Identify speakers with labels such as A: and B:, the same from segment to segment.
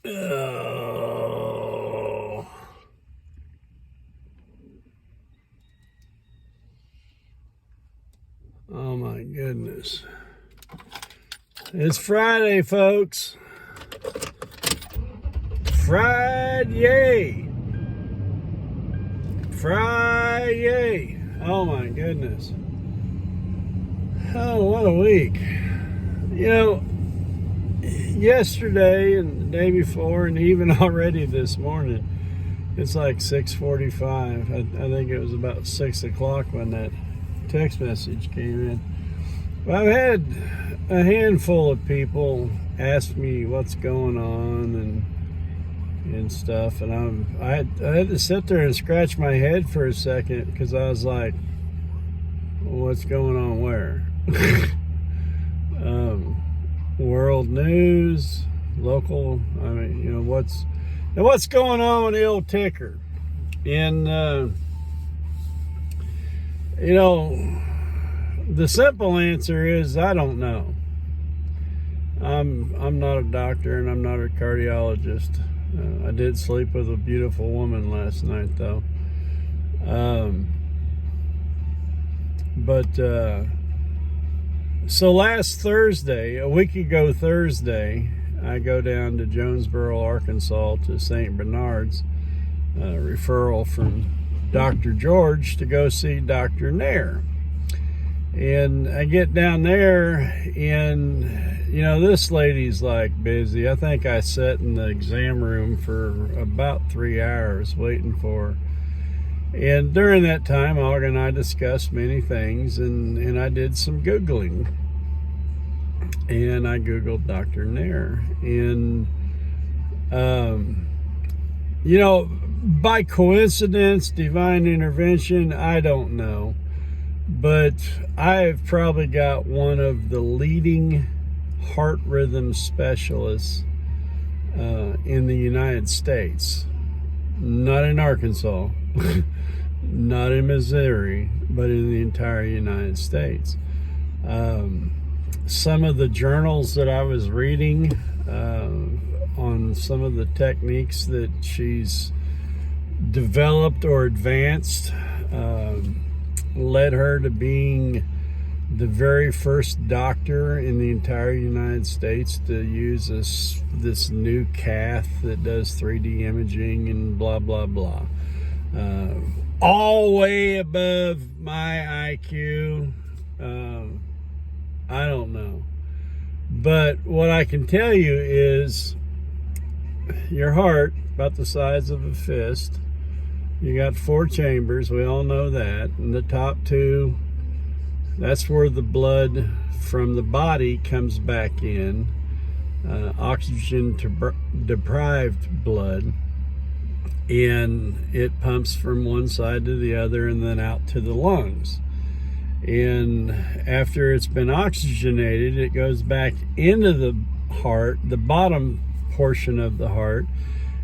A: Oh. Oh my goodness. It's Friday, folks. Friday. Friday. Oh my goodness. Oh, what a week. You know, yesterday and the day before and even already this morning, it's like 6:45. I think it was about 6 o'clock when that text message came in. Well, I've had a handful of people ask me what's going on and stuff, and I had to sit there and scratch my head for a second because I was like, well, what's going on where? World news, local. I mean, you know, what's going on with the old ticker? And you know, the simple answer is I don't know. I'm not a doctor and I'm not a cardiologist. I did sleep with a beautiful woman last night, though. So last Thursday, a week ago Thursday, I go down to Jonesboro, Arkansas to St. Bernard's, referral from Dr. George to go see Dr. Nair. And I get down there and, you know, this lady's like busy. I think I sat in the exam room for about 3 hours waiting for her. And during that time, Aug and I discussed many things, and I did some Googling. And I Googled Dr. Nair. And, you know, by coincidence, divine intervention, I don't know. But I've probably got one of the leading heart rhythm specialists in the United States. Not in Arkansas. Not in Missouri, but in the entire United States. Some of the journals that I was reading on some of the techniques that she's developed or advanced led her to being the very first doctor in the entire United States to use this new cath that does 3D imaging and blah, blah, blah. All way above my IQ. I don't know. But what I can tell you is your heart, about the size of a fist. You got 4 chambers, we all know that. And the top 2, that's where the blood from the body comes back in. Oxygen deprived blood. And it pumps from one side to the other and then out to the lungs. And after it's been oxygenated, it goes back into the heart, the bottom portion of the heart,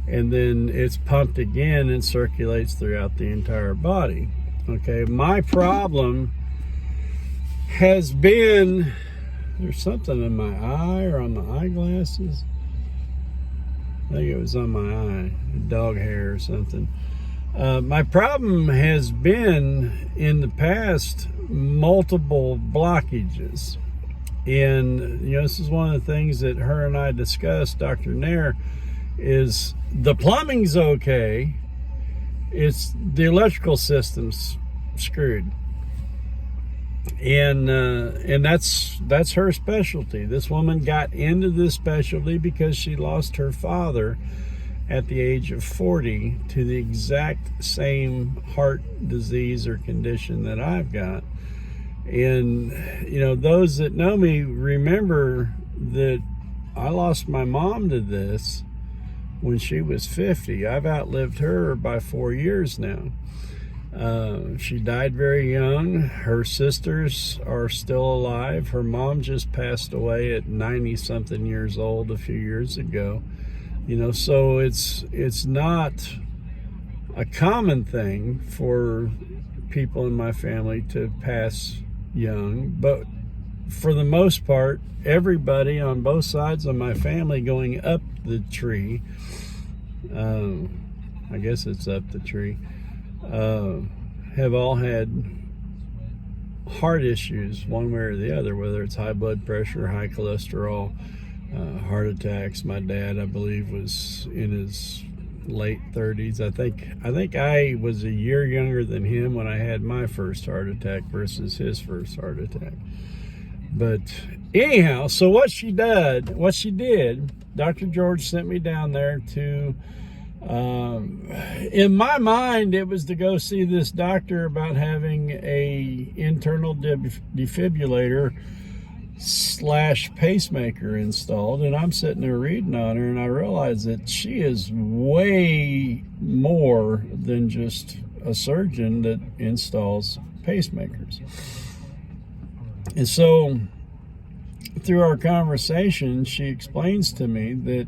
A: and then it's pumped again and circulates throughout the entire body. Okay, my problem has been, there's something in my eye or on the eyeglasses. I think it was on my eye, dog hair or something. My problem has been in the past multiple blockages. And, you know, this is one of the things that her and I discussed, Dr. Nair, is the plumbing's okay. It's the electrical system's screwed. And that's her specialty. This woman got into this specialty because she lost her father at the age of 40 to the exact same heart disease or condition that I've got. And, you know, those that know me remember that I lost my mom to this when she was 50. I've outlived her by 4 years now. She died very young. Her sisters are still alive. Her mom just passed away at 90-something years old a few years ago. You know, so it's not a common thing for people in my family to pass young, but for the most part, everybody on both sides of my family going up the tree, I guess it's up the tree, have all had heart issues one way or the other, whether it's high blood pressure, high cholesterol, heart attacks. My dad, I believe, was in his late 30s. I think I was a year younger than him when I had my first heart attack versus his first heart attack. But anyhow, so what she did, Dr. George sent me down there to, in my mind, it was to go see this doctor about having a internal defibrillator / pacemaker installed. And I'm sitting there reading on her, and I realize that she is way more than just a surgeon that installs pacemakers. And so through our conversation, she explains to me that,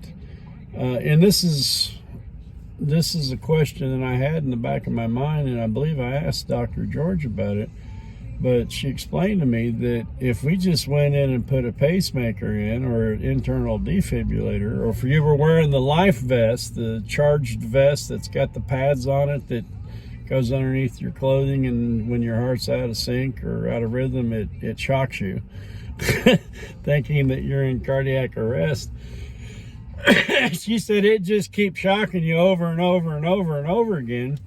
A: and this is a question that I had in the back of my mind, and I believe I asked Dr. George about it, but she explained to me that if we just went in and put a pacemaker in, or an internal defibrillator, or if you were wearing the life vest, the charged vest that's got the pads on it that goes underneath your clothing, and when your heart's out of sync or out of rhythm, it shocks you, thinking that you're in cardiac arrest. She said it just keeps shocking you over and over and over and over again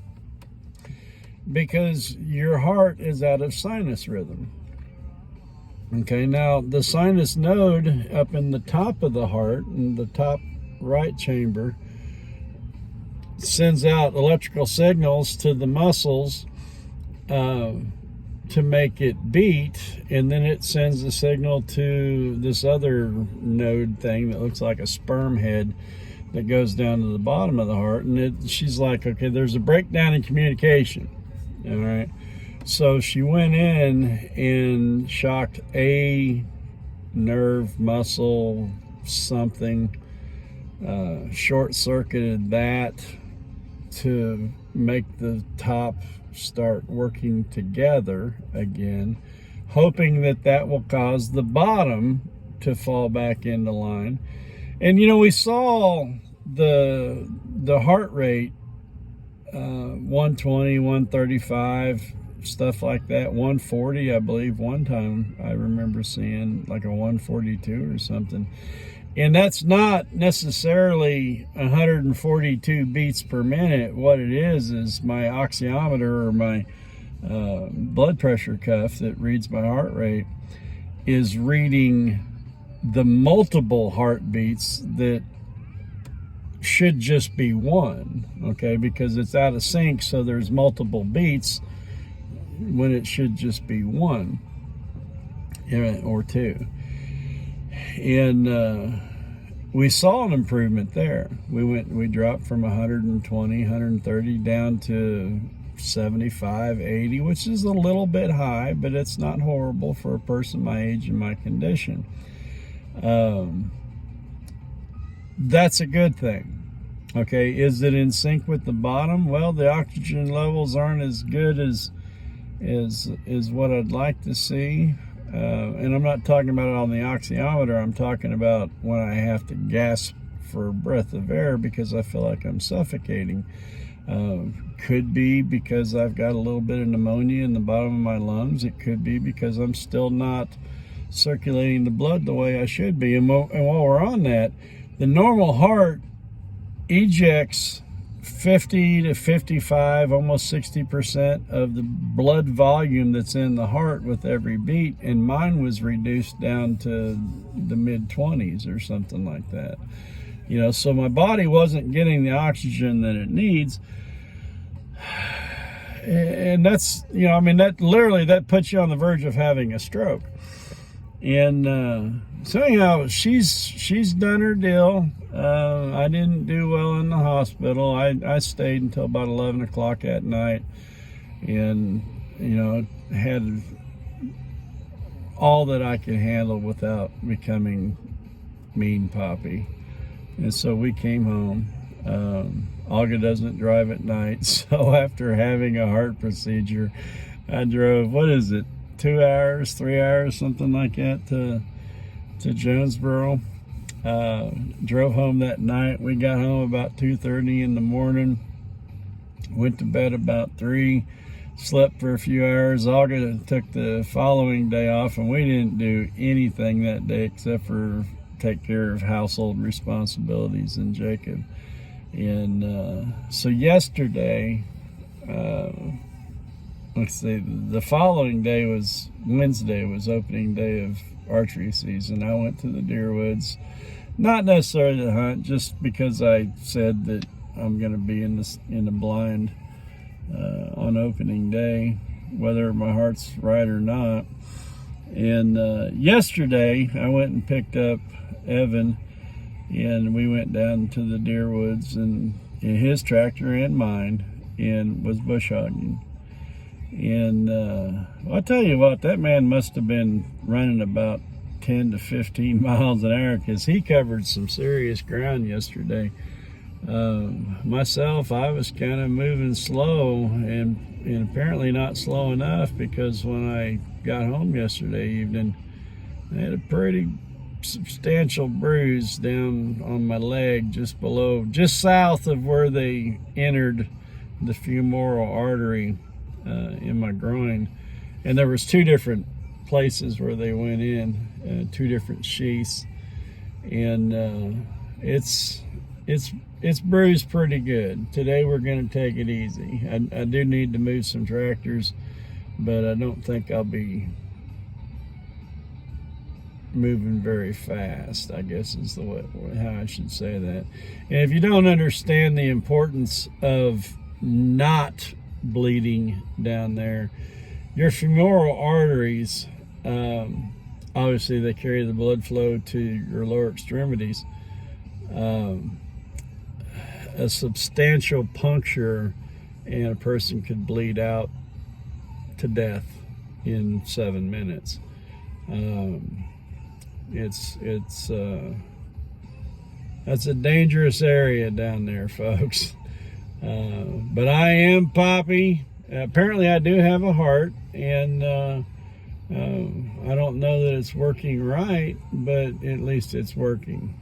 A: because your heart is out of sinus rhythm. Okay, now the sinus node up in the top of the heart, in the top right chamber, sends out electrical signals to the muscles to make it beat, and then it sends a signal to this other node thing that looks like a sperm head that goes down to the bottom of the heart. And she's like, okay, there's a breakdown in communication. All right, so she went in and shocked a nerve, muscle, something, short-circuited that to make the top start working together again, hoping that will cause the bottom to fall back into line. And we saw the heart rate, 120, 135, stuff like that, 140, I believe one time I remember seeing like a 142 or something. And that's not necessarily 142 beats per minute. What it is my oxyometer, or my blood pressure cuff that reads my heart rate, is reading the multiple heartbeats that should just be one, okay? Because it's out of sync, so there's multiple beats when it should just be one or two. And we saw an improvement there. We dropped from 120, 130 down to 75, 80, which is a little bit high, but it's not horrible for a person my age and my condition. That's a good thing. Okay, is it in sync with the bottom? Well, the oxygen levels aren't as good as what I'd like to see. And I'm not talking about it on the oxyometer. I'm talking about when I have to gasp for a breath of air because I feel like I'm suffocating. Could be because I've got a little bit of pneumonia in the bottom of my lungs. It could be because I'm still not circulating the blood the way I should be. And while we're on that, the normal heart ejects 50 to 55, almost 60% of the blood volume that's in the heart with every beat, and mine was reduced down to the mid-20s or something like that. So my body wasn't getting the oxygen that it needs. And that's, that puts you on the verge of having a stroke. And so anyhow, she's done her deal. I didn't do well in the hospital. I stayed until about 11 o'clock at night, and had all that I could handle without becoming mean Papi. And so we came home. Olga doesn't drive at night, so after having a heart procedure, I drove, 2 hours, 3 hours, something like that to Jonesboro. Drove home that night. We got home about 2:30 in the morning. Went to bed about 3. Slept for a few hours. August took the following day off, and we didn't do anything that day except for take care of household responsibilities in Jacob. And so yesterday, let's see, the following day was Wednesday, was opening day of archery season. I went to the deer woods, not necessarily to hunt, just because I said that I'm going to be in the blind on opening day, whether my heart's right or not. And yesterday I went and picked up Evan, and we went down to the deer woods and in his tractor and mine, and was bush hogging. And I'll tell you what, that man must have been running about 10 to 15 miles an hour, because he covered some serious ground yesterday. Myself, I was kind of moving slow, and apparently not slow enough, because when I got home yesterday evening, I had a pretty substantial bruise down on my leg, just south of where they entered the femoral artery in my groin. And there was 2 different places where they went in, 2 different sheaths, and it's bruised pretty good. Today we're going to take it easy. I do need to move some tractors, but I don't think I'll be moving very fast, I guess is the way how I should say that. And if you don't understand the importance of not bleeding down there, your femoral arteries, obviously they carry the blood flow to your lower extremities. A substantial puncture and a person could bleed out to death in 7 minutes. That's a dangerous area down there, folks. But I am Papi. Apparently I do have a heart, and I don't know that it's working right, but at least it's working.